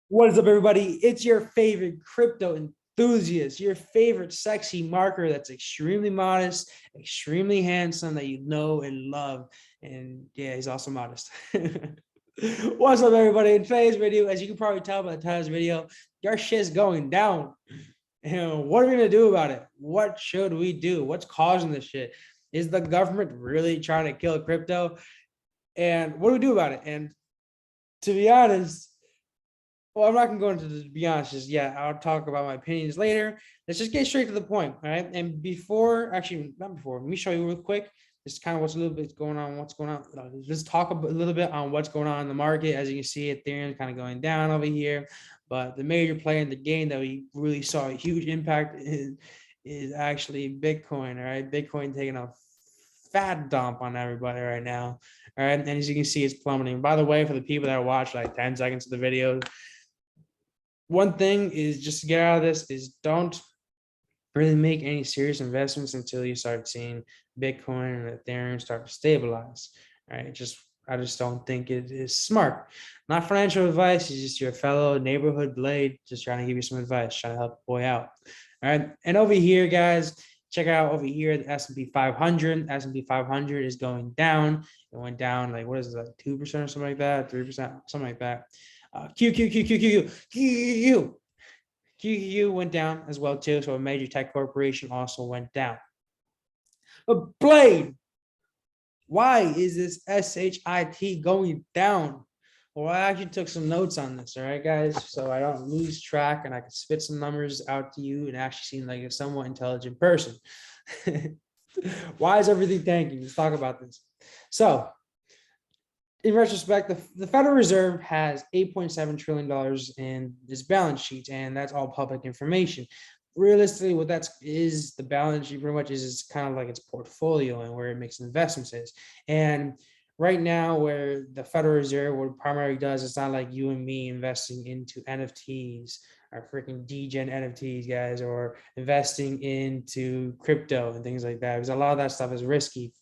What is up, everybody? It's your favorite crypto enthusiast, your favorite sexy marker that's extremely modest, extremely handsome, that you know and love. And yeah, he's also modest. What's up, everybody? In today's video, as you can probably tell by the title of this video, your shit's going down. And what are we gonna do about it? What should we do? What's causing this shit? Is the government really trying to kill crypto? And what do we do about it? And to be honest, well, I'm not gonna go into the to be honest just yet. I'll talk about my opinions later. Let's just get straight to the point, all right? And before, actually, not before, let me show you real quick. This is kind of what's a little bit going on. What's going on? Let's talk a little bit on what's going on in the market. As you can see, Ethereum kind of going down over here, but the major player in the game that we really saw a huge impact is actually Bitcoin. All right, Bitcoin taking a fat dump on everybody right now. All right, and as you can see, it's plummeting. By the way, for the people that watch like 10 seconds of the video, one thing is just to get out of this is don't really make any serious investments until you start seeing Bitcoin and Ethereum start to stabilize. Right? I just don't think it is smart. Not financial advice. It's just your fellow neighborhood blade, just trying to give you some advice, trying to help the boy out. All right. And over here, guys, check out over here the S&P 500. S&P 500 is going down. It went down like what is it, like 2% or something like that, 3%, something like that. QQQ went down as well too. So a major tech corporation also went down. But Blade, why is this SHIT going down? Well, I actually took some notes on this, all right, guys, so I don't lose track and I can spit some numbers out to you and actually seem like a somewhat intelligent person. Why is everything tanking? Let's talk about this. So in retrospect, the Federal Reserve has $8.7 trillion in its balance sheet, and that's all public information. Realistically, what that is, the balance sheet pretty much is kind of like its portfolio and where it makes investments is. And right now, where the Federal Reserve, what it primarily does, it's not like you and me investing into NFTs or freaking degen NFTs, guys, or investing into crypto and things like that, because a lot of that stuff is risky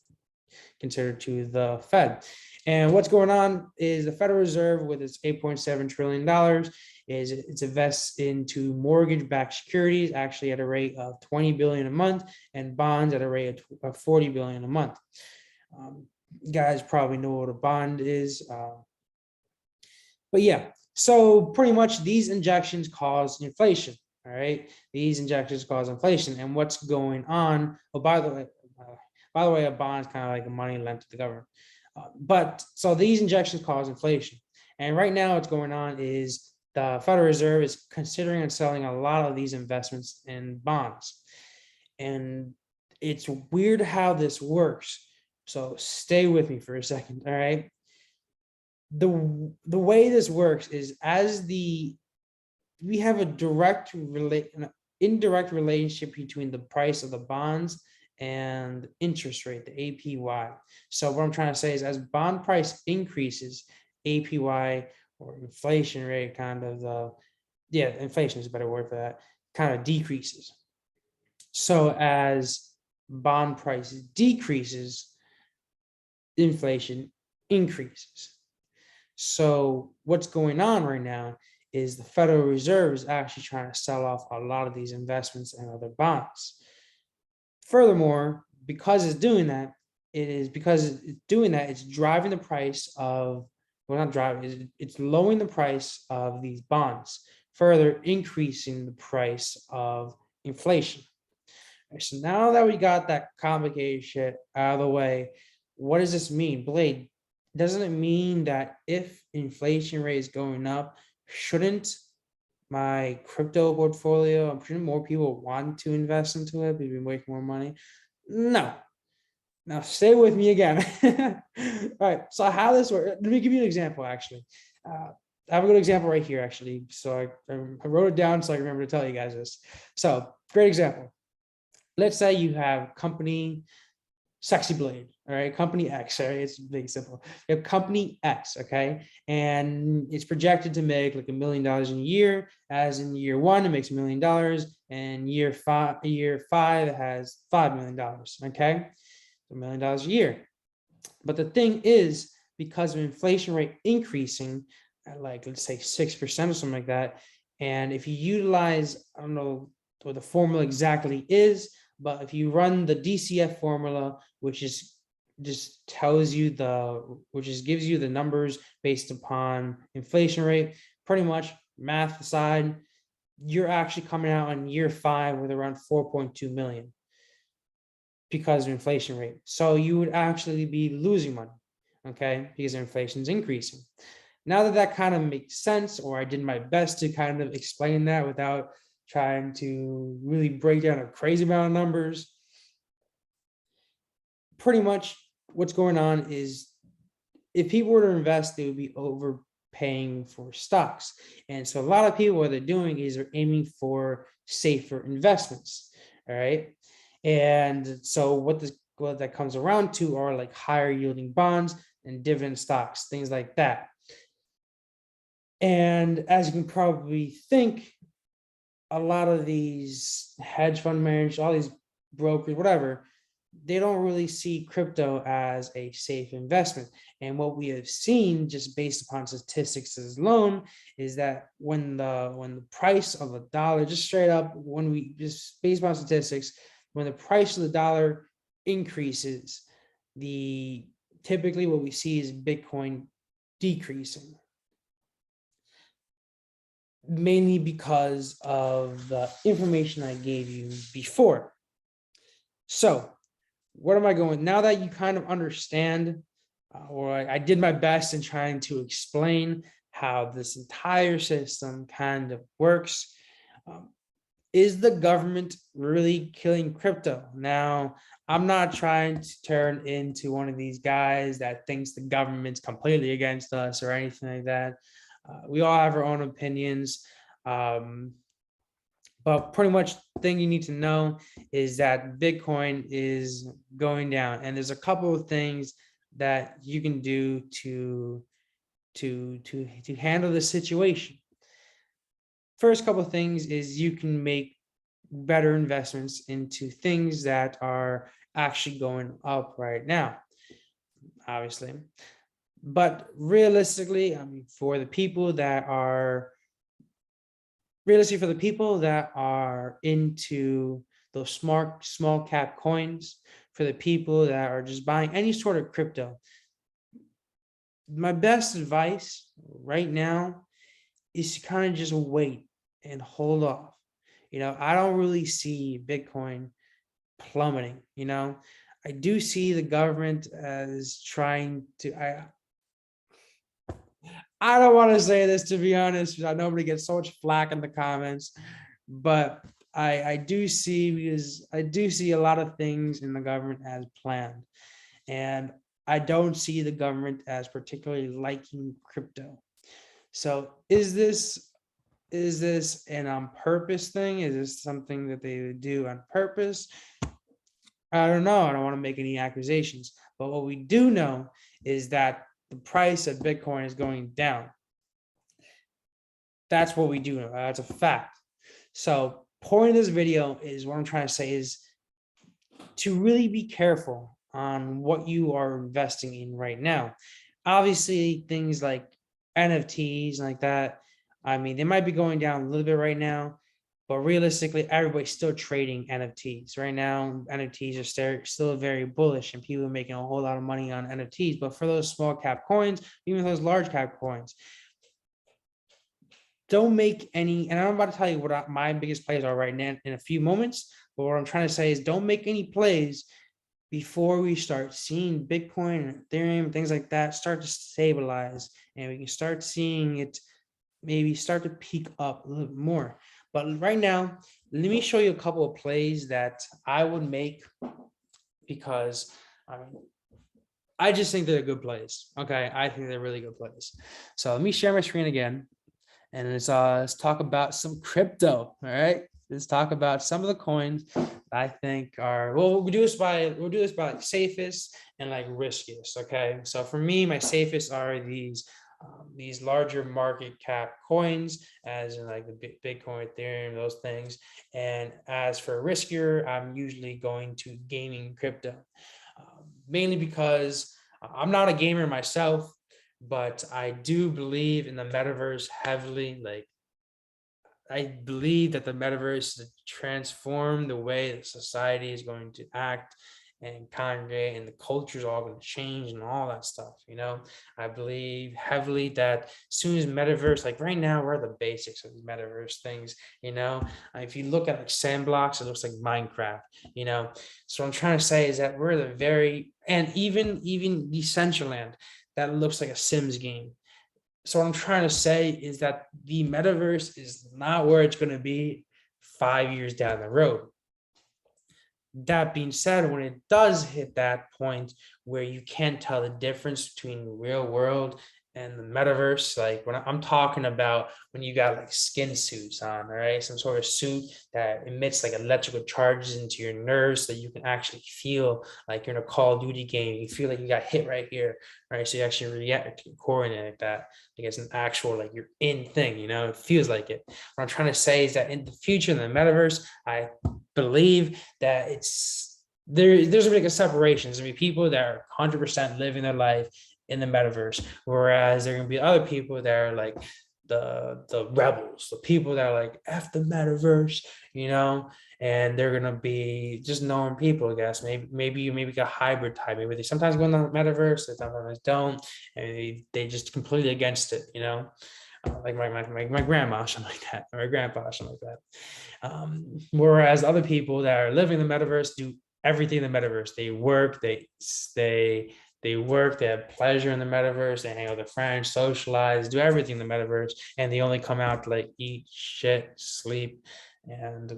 considered to the Fed. And what's going on is the Federal Reserve, with its $8.7 trillion, is it's invests into mortgage-backed securities, actually at a rate of 20 billion a month, and bonds at a rate of 40 billion a month. You guys probably know what a bond is, but yeah. So pretty much these injections cause inflation. All right, these injections cause inflation, and what's going on? Oh, by the way, a bond is kind of like a money lent to the government. But so these injections cause inflation. And right now what's going on is the Federal Reserve is considering and selling a lot of these investments in bonds. And it's weird how this works. So stay with me for a second, all right? The way this works is we have an indirect relationship between the price of the bonds and interest rate, the APY. So what I'm trying to say is as bond price increases, APY or inflation rate kind of inflation is a better word for that, kind of decreases. So as bond prices decreases, inflation increases. So what's going on right now is the Federal Reserve is actually trying to sell off a lot of these investments and other bonds. Furthermore, because it's doing that, it's driving the price of, well, not driving, it's lowering the price of these bonds, further increasing the price of inflation. So now that we got that complicated shit out of the way, what does this mean? Blade, doesn't it mean that if inflation rate is going up, shouldn't my crypto portfolio, I'm sure more people want to invest into it, maybe make more money? No. Now stay with me again. All right. So how this works? Let me give you an example. Actually, I have a good example right here. Actually, so I wrote it down so I remember to tell you guys this. So great example. Let's say you have company Sexy Blade, all right, company X, all right, it's big simple. You have company X, okay, and it's projected to make like $1 million in a year. As in year one, it makes $1 million, and year five, it has $5 million, okay, $1 million a year. But the thing is, because of inflation rate increasing, at like, let's say 6% or something like that. And if you utilize, I don't know what the formula exactly is, but if you run the DCF formula, which is just tells you which just gives you the numbers based upon inflation rate, pretty much math aside, you're actually coming out in year 5 with around 4.2 million because of inflation rate. So you would actually be losing money, okay, because inflation is increasing. Now that that kind of makes sense, or I did my best to kind of explain that without trying to really break down a crazy amount of numbers, pretty much what's going on is if people were to invest, they would be overpaying for stocks. And so a lot of people, what they're doing is they're aiming for safer investments. All right. And so what that comes around to are like higher yielding bonds and dividend stocks, things like that. And as you can probably think, a lot of these hedge fund managers, all these brokers, whatever, they don't really see crypto as a safe investment. And what we have seen, just based upon statistics alone, is that when the price of a dollar, just straight up, when we just based upon statistics, when the price of the dollar increases, the typically what we see is Bitcoin decreasing, mainly because of the information I gave you before. So what am I going, now that you kind of understand, or I did my best in trying to explain how this entire system kind of works. Is the government really killing crypto? Now, I'm not trying to turn into one of these guys that thinks the government's completely against us or anything like that. We all have our own opinions. But pretty much the thing you need to know is that Bitcoin is going down, and there's a couple of things that you can do to handle the situation. First couple of things is you can make better investments into things that are actually going up right now, obviously. But realistically, I mean, for the people that are into those small cap coins, for the people that are just buying any sort of crypto, my best advice right now is to kind of just wait and hold off. I don't really see Bitcoin plummeting. I do see the government as trying to, I don't want to say this, to be honest, because I know nobody gets so much flack in the comments, but I do see, because I do see a lot of things in the government as planned, and I don't see the government as particularly liking crypto. So is this an on purpose thing? Is this something that they would do on purpose? I don't know. I don't want to make any accusations, but what we do know is that the price of Bitcoin is going down. That's what we do know. That's a fact. So point of this video is, what I'm trying to say is to really be careful on what you are investing in right now. Obviously, things like NFTs like that, I mean, they might be going down a little bit right now, but realistically, everybody's still trading NFTs right now. NFTs are still very bullish, and people are making a whole lot of money on NFTs. But for those small cap coins, even those large cap coins, don't make any, and I'm about to tell you what my biggest plays are right now in a few moments, but what I'm trying to say is don't make any plays before we start seeing Bitcoin and Ethereum, things like that, start to stabilize, and we can start seeing it maybe start to peak up a little bit more. But right now, let me show you a couple of plays that I would make, because I just think they're good plays. Okay, I think they're really good plays. So let me share my screen again, and let's talk about some crypto. All right, let's talk about some of the coins I think are, well, we'll do this by like safest and like riskiest. Okay, so for me, my safest are these larger market cap coins, as in like the Bitcoin, Ethereum, those things. And as for riskier, I'm usually going to gaming crypto, mainly because I'm not a gamer myself, but I do believe in the metaverse heavily. Like, I believe that the metaverse is transform the way that society is going to act and congregate, and the culture is all going to change and all that stuff. I believe heavily that as soon as metaverse, like right now, we're at the basics of these metaverse things. If you look at like Sandblocks, it looks like Minecraft. So what I'm trying to say is that we're the very, and even Decentraland, that looks like a Sims game. So what I'm trying to say is that the metaverse is not where it's going to be 5 years down the road. That being said, when it does hit that point where you can't tell the difference between the real world and the metaverse, like when I'm talking about when you got like skin suits on, all right, some sort of suit that emits like electrical charges into your nerves so that you can actually feel like you're in a Call of Duty game. You feel like you got hit right here, right? So you actually react accordingly like that. Like it's an actual, like you're in thing, it feels like it. What I'm trying to say is that in the future, in the metaverse, I believe that there's like a separation. There's gonna be people that are 100% living their life in the metaverse, whereas there are gonna be other people that are like the rebels, the people that are like F the metaverse, and they're gonna be just normal people, I guess. Maybe a hybrid type. Maybe they sometimes go in the metaverse, they sometimes don't, and they just completely against it, like my grandma, something like that, or my grandpa, something like that. Whereas other people that are living in the metaverse do everything in the metaverse. They work, they work, they have pleasure in the metaverse, they hang out with their friends, socialize, do everything in the metaverse, and they only come out to like eat, shit, sleep, and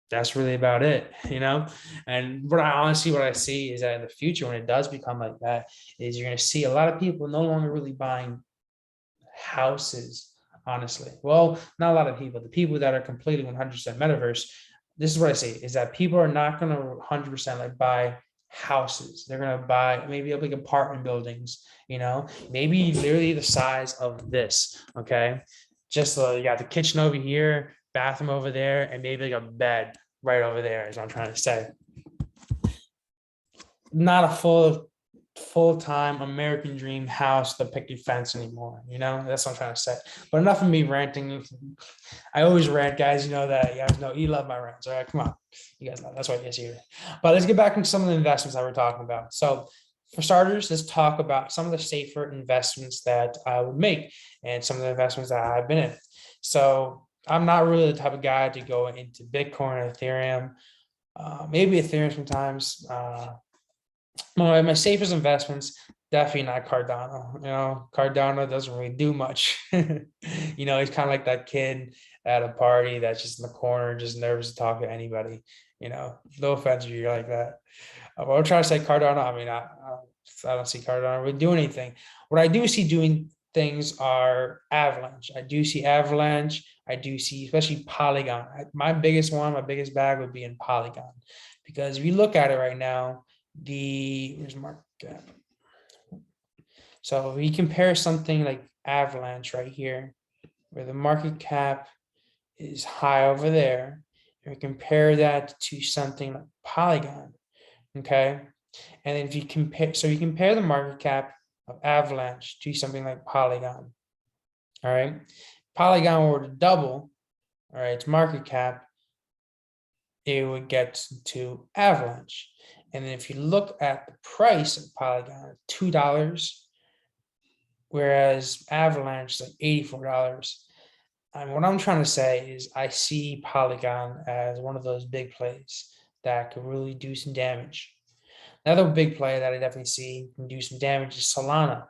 that's really about it. And what I see is that in the future, when it does become like that, is you're going to see a lot of people no longer really buying houses, honestly. Well, not a lot of people. The people that are completely 100% metaverse, this is what I see, is that people are not going to 100% like buy houses. They're going to buy maybe like apartment buildings, maybe literally the size of this. Okay. Just so you got the kitchen over here, bathroom over there, and maybe like a bed right over there, is what I'm trying to say. Not a full-time American dream house with a picket fence anymore. That's what I'm trying to say. But enough of me ranting. I always rant, guys. You know that. You guys know you love my rants. All right, come on. You guys know that's why you guys here. But let's get back into some of the investments that we're talking about. So for starters, let's talk about some of the safer investments that I would make and some of the investments that I've been in. So I'm not really the type of guy to go into Bitcoin or Ethereum. Maybe Ethereum sometimes. My safest investments, definitely not Cardano. Cardano doesn't really do much. He's kind of like that kid at a party that's just in the corner, just nervous to talk to anybody. No offense if you're like that. But I'm trying to say Cardano. I mean, I don't see Cardano really doing anything. What I do see doing things are Avalanche. I do see Avalanche. I do see especially Polygon. My biggest bag would be in Polygon, because if you look at it right now, where's market cap? So we compare something like Avalanche right here, where the market cap is high over there, and we compare that to something like Polygon. Okay. And if you compare the market cap of Avalanche to something like Polygon. All right. Polygon were to double, all right, its market cap, it would get to Avalanche. And then if you look at the price of Polygon, $2, whereas Avalanche is like $84. And what I'm trying to say is I see Polygon as one of those big plays that could really do some damage. Another big play that I definitely see can do some damage is Solana.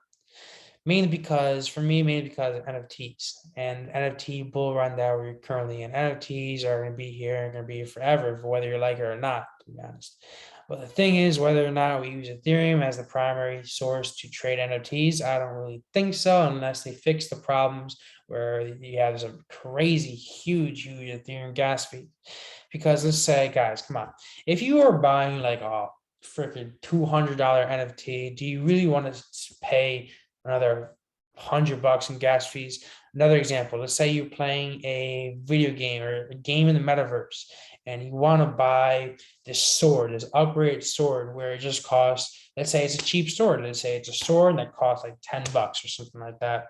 Mainly because of NFTs and NFT bull run that we're currently in. NFTs are going to be here and going to be here forever, for whether you like it or not, to be honest. But the thing is, whether or not we use Ethereum as the primary source to trade NFTs, I don't really think so, unless they fix the problems where you have some crazy, huge Ethereum gas fee. Because let's say, guys, come on, if you are buying like a freaking $200 NFT, do you really want to pay another $100 in gas fees? Another example, let's say you're playing a video game or a game in the metaverse, and you want to buy this sword, this upgraded sword, where it just costs, let's say it's a cheap sword. Let's say it's a sword that costs like $10 or something like that.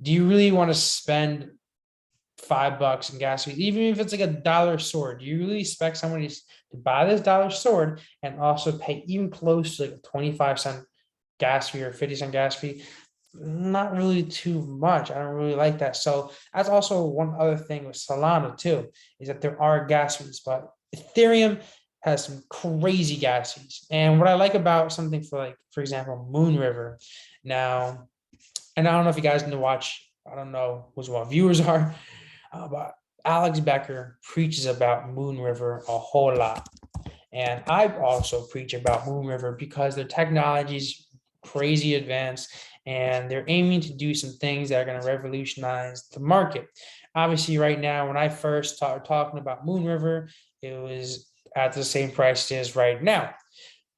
Do you really want to spend $5 in gas fees, even if it's like a dollar sword? Do you really expect somebody to buy this dollar sword and also pay even close to like a 25-cent gas fee or 50-cent gas fee? Not really too much. I don't really like that. So that's also one other thing with Solana too, is that there are gas fees, but Ethereum has some crazy gas fees. And what I like about something for, like, for example, Moonriver. Now, and I don't know if you guys need to watch, I don't know who's what viewers are, but Alex Becker preaches about Moonriver a whole lot. And I also preach about Moonriver because their technology is crazy advanced, and they're aiming to do some things that are going to revolutionize the market. Obviously, right now, when I first started talking about Moonriver, it was at the same price as right now.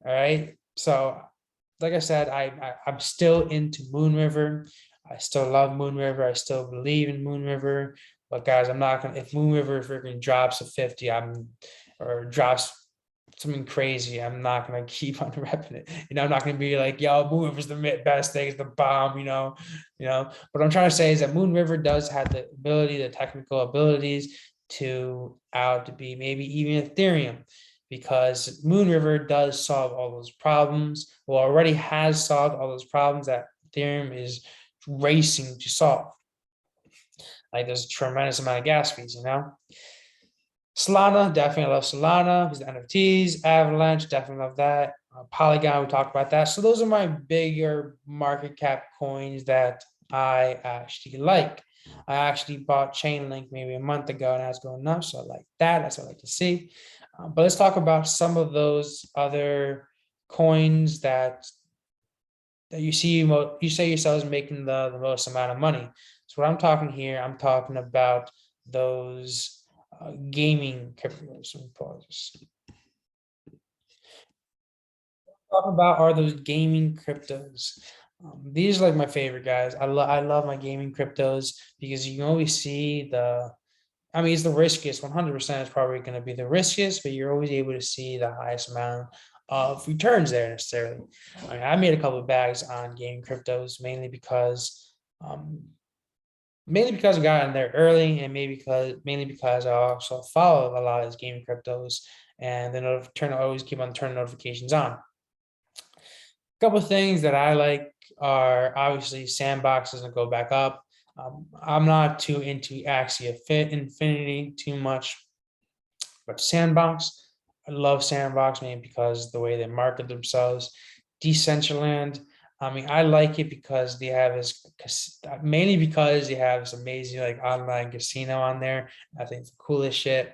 All right. So, like I said, I'm still into Moonriver. I still love Moonriver. I still believe in Moonriver. But guys, I'm not gonna, if Moonriver freaking drops to 50, or drops something crazy, I'm not gonna keep on repping it. I'm not gonna be like, yo, Moonriver's the best thing, it's the bomb, What I'm trying to say is that Moonriver does have the ability, the technical abilities to out to be maybe even Ethereum, because Moonriver does solve all those problems, or already has solved all those problems that Ethereum is racing to solve. Like, there's a tremendous amount of gas fees. Solana, definitely love Solana. Because the NFTs, Avalanche, definitely love that. Polygon, we talked about that. So those are my bigger market cap coins that I actually like. I actually bought Chainlink maybe a month ago, and I was going nuts. So I like that. That's what I like to see. But let's talk about some of those other coins that you see, you say yourselves making the most amount of money. So what I'm talking here, I'm talking about those gaming cryptos. Talking about are those gaming cryptos. These are like my favorite, guys. I love my gaming cryptos because you can always see I mean, it's the riskiest. 100% is probably going to be the riskiest, but you're always able to see the highest amount of returns there necessarily. I mean, I made a couple of bags on gaming cryptos um, mainly because I got in there early, and mainly because I also follow a lot of these gaming cryptos, and then always keep on turning notifications on. A couple of things that I like are obviously Sandbox doesn't go back up. I'm not too into Axie Infinity too much, but Sandbox, I love Sandbox mainly because the way they market themselves. Decentraland, I mean, I like it because they have this, mainly because they have this amazing like online casino on there. I think it's the coolest shit.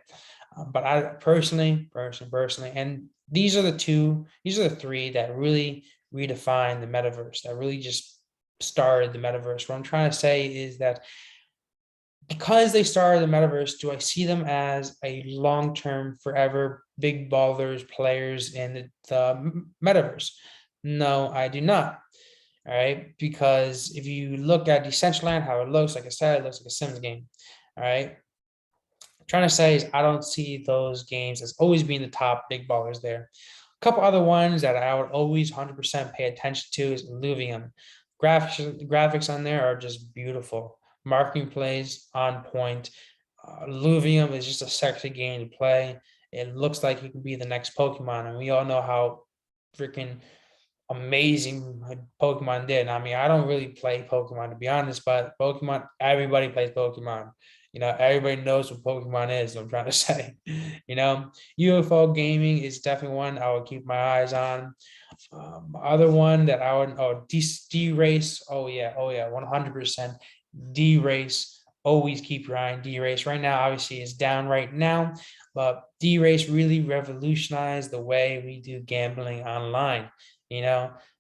But I personally, and these are the three that really redefine the metaverse, that really just started the metaverse. What I'm trying to say is that because they started the metaverse, do I see them as a long-term, forever big ballers players in the metaverse? No, I do not. All right, because if you look at Decentraland, how it looks, like I said, it looks like a Sims game. All right, trying to say is I don't see those games as always being the top big ballers there. A couple other ones that I would always 100% pay attention to is Illuvium. Graphics on there are just beautiful. Marketing plays on point. Illuvium is just a sexy game to play. It looks like it could be the next Pokemon, and we all know how freaking amazing Pokemon did. I mean, I don't really play Pokemon to be honest, but Pokemon, everybody plays Pokemon. Everybody knows what Pokemon is. I'm trying to say, UFO gaming is definitely one I would keep my eyes on. Other one that I would, D race. Oh yeah, 100%. D race. Always keep your eye on D race. Right now, obviously, it's down right now, but D race really revolutionized the way we do gambling online. And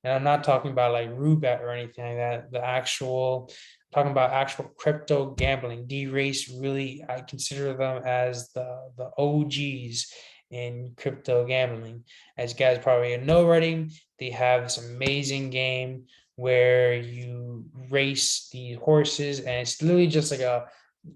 I'm not talking about like Roobet or anything like that. Talking about actual crypto gambling. D-Race really, I consider them as the OGs in crypto gambling. As you guys probably know already, they have this amazing game where you race the horses, and it's literally just like a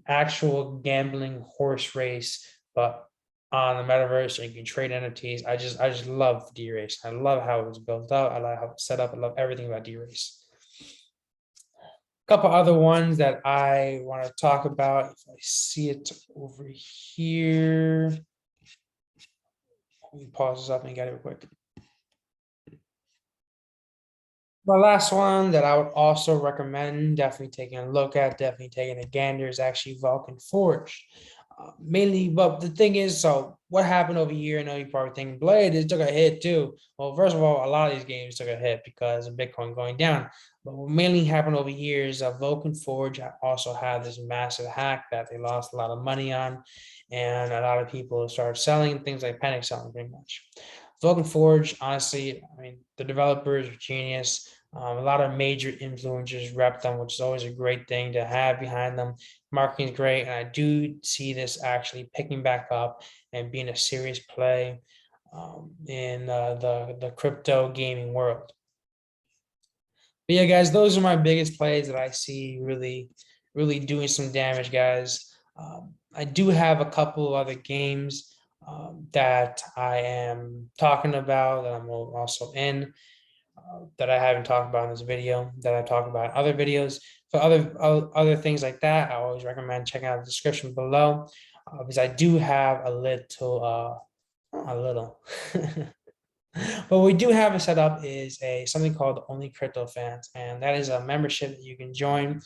actual gambling horse race, but on the metaverse, and you can trade NFTs. I just love D-Race. I love how it was built out. I love how it's set up. I love everything about D-Race. Couple other ones that I want to talk about. If I see it over here, let me pause this up and get it real quick. My last one that I would also recommend definitely taking a look at, definitely taking a gander, is actually Vulcan Forge. Mainly, but the thing is, so what happened over here? I know you probably thinking Blade, it took a hit too. Well, first of all, a lot of these games took a hit because of Bitcoin going down. But what mainly happened over here is Vulcan Forge also had this massive hack that they lost a lot of money on, and a lot of people started selling things like panic selling pretty much. Vulcan Forge, honestly, I mean, the developers are genius. A lot of major influencers rep them, which is always a great thing to have behind them. Marketing is great, and I do see this actually picking back up and being a serious play in the crypto gaming world. But yeah, guys, those are my biggest plays that I see really doing some damage, guys. I do have a couple of other games that I am talking about that I'm also in that I haven't talked about in this video, that I talk about in other videos. For other things like that, I always recommend checking out the description below because I do have a little. What we do have set up is something called Only Crypto Fans, and that is a membership that you can join.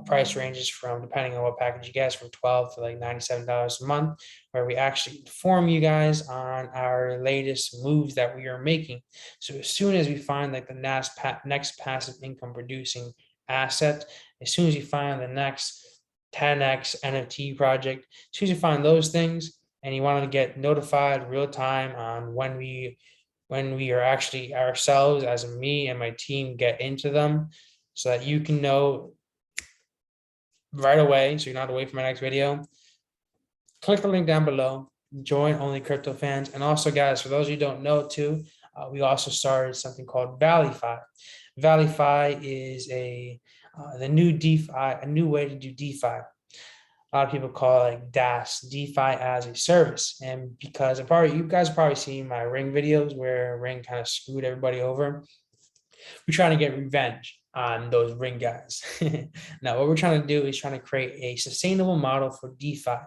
Price ranges from, depending on what package you get, from $12 to like $97 a month, where we actually inform you guys on our latest moves that we are making. So as soon as we find like the next passive income producing asset, as soon as you find the next 10x NFT project, as soon as you find those things and you want to get notified real time on when we are actually ourselves as me and my team get into them, so that you can know right away, so you're not away from my next video, click the link down below, join Only Crypto Fans. And also, guys, for those of you who don't know too, we also started something called ValleyFi. ValleyFi is the new DeFi, a new way to do DeFi. A lot of people call it like DAS, DeFi as a service. And because you guys have probably seen my Ring videos where Ring kind of screwed everybody over. We're trying to get revenge on those Ring guys. Now, what we're trying to do is trying to create a sustainable model for DeFi.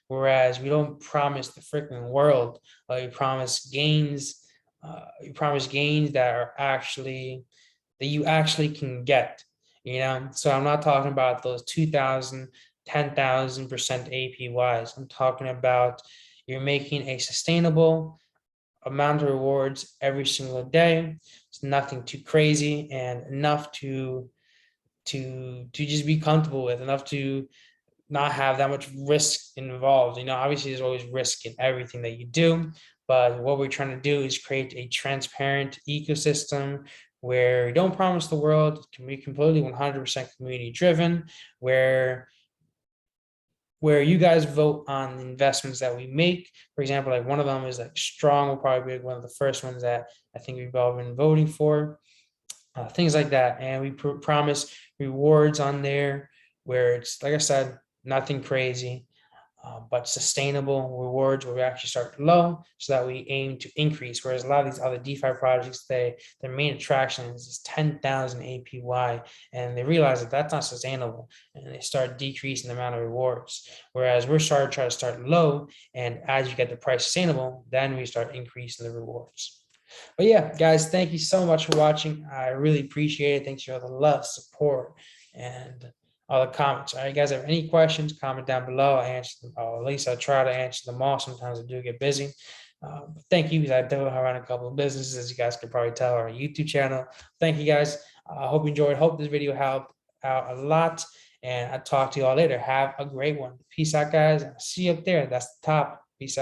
Whereas we don't promise the freaking world, we promise gains. We promise gains that are actually that you actually can get. So I'm not talking about those 2,000 10,000% APYs. I'm talking about you're making a sustainable amount of rewards every single day. It's nothing too crazy and enough to just be comfortable with, enough to not have that much risk involved. Obviously there's always risk in everything that you do, but what we're trying to do is create a transparent ecosystem where we don't promise the world. It can be completely 100% community driven, where you guys vote on the investments that we make. For example, like one of them is like Strong will probably be one of the first ones that I think we've all been voting for, things like that. And we promise rewards on there where it's, like I said, nothing crazy, but sustainable rewards where we actually start low so that we aim to increase. Whereas a lot of these other DeFi projects, their main attraction is 10,000 APY, and they realize that that's not sustainable, and they start decreasing the amount of rewards. Whereas we're trying to start low, and as you get the price sustainable, then we start increasing the rewards. But yeah, guys, thank you so much for watching. I really appreciate it. Thanks for all the love, support, and all the comments. All right, guys, have any questions, comment down below. I answer them, or at least I try to answer them all. Sometimes I do get busy. But thank you, because I do run a couple of businesses, as you guys can probably tell, on our YouTube channel. Thank you, guys. I hope you enjoyed. Hope this video helped out a lot. And I'll talk to you all later. Have a great one. Peace out, guys. See you up there. That's the top.